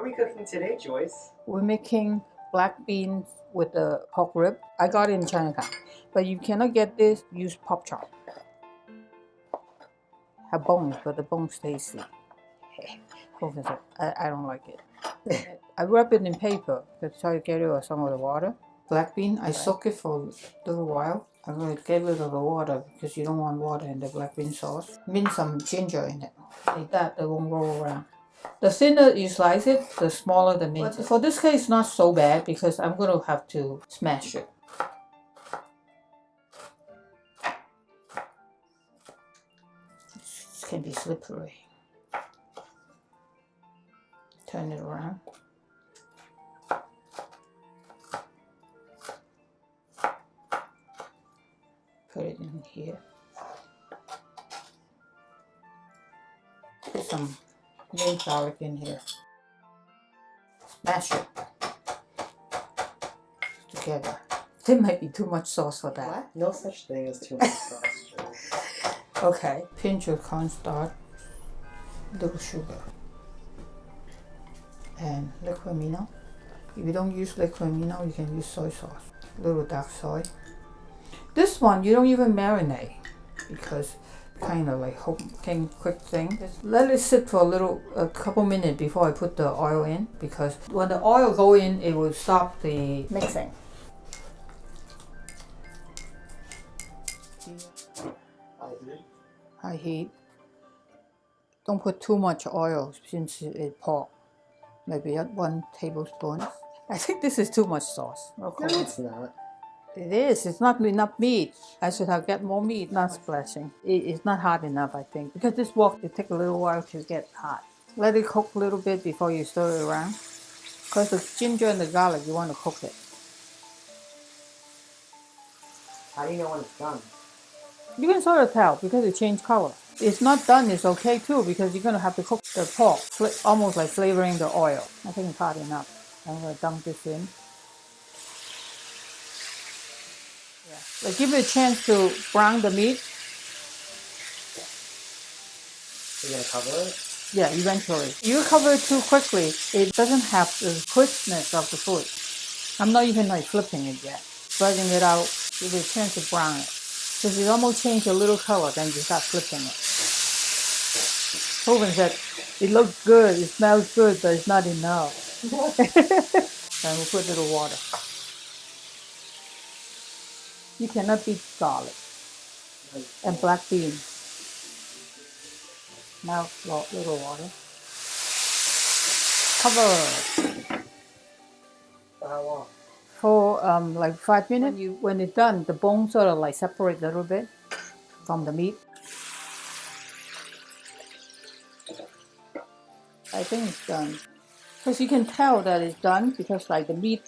are we cooking today, Joyce? We're making black beans with the pork rib. I got it in Chinatown. But you cannot get this, use pork chop. Have bones, but the bones tasty. I don't like it. I wrap it in paper to try to get rid of some of the water. Black bean, I soak it for a little while. I'm going to get rid of the water because you don't want water in the black bean sauce. Mince some ginger in it. Like that, it won't roll around. The thinner you slice it, the smaller the mince. But for this case, not so bad because I'm going to have to smash it. This can be slippery. Turn it around. Put it in here. Put some minced garlic in here. Smash it together. There might be too much sauce for that. What? No such thing as too much sauce, Joyce. Okay, pinch of cornstarch, little sugar, and liquid amino. If you don't use liquid amino, you can use soy sauce. Little dark soy. This one you don't even marinate because kind of like quick thing. Just let it sit for a couple minutes before I put the oil in, because when the oil go in, it will stop the mixing. High heat. Don't put too much oil since it's pork. Maybe 1 tablespoon. I think this is too much sauce. Okay. No, it's not. It is. It's not enough meat. I should have get more meat, not splashing. It's not hot enough, I think, because this wok, it takes a little while to get hot. Let it cook a little bit before you stir it around. Because the ginger and the garlic, you want to cook it. How do you know when it's done? You can sort of tell because it changed color. It's not done, it's okay too, because you're going to have to cook the pork, almost like flavoring the oil. I think it's hot enough. I'm going to dump this in. Yeah. Like give it a chance to brown the meat. You're going to cover it? Yeah, eventually. You cover it too quickly, it doesn't have the crispness of the food. I'm not even like flipping it yet. Spreading it out, give it a chance to brown it. Because it almost changed a little color, then you start flipping it. Colvin said, it looks good, it smells good, but it's not enough. Then we'll put a little water. You cannot beat garlic and black bean. Now a little water. Cover. For how long? For like 5 minutes. When it's done, the bone sort of like separate a little bit from the meat. I think it's done. Because you can tell that it's done because like the meat,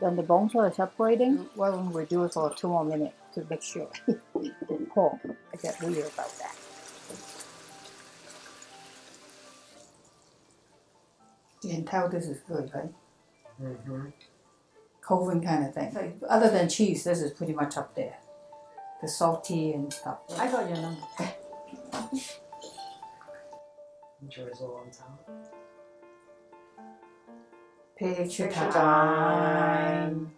then the bones are separating. Why don't we do it for 2 more minutes to make sure? Pork, I get weird about that. You can tell this is good, right? Mm-hmm. Colvin kind of thing. Like, other than cheese, this is pretty much up there. The salty and stuff. I got your number. Joyce a long time. Picture time.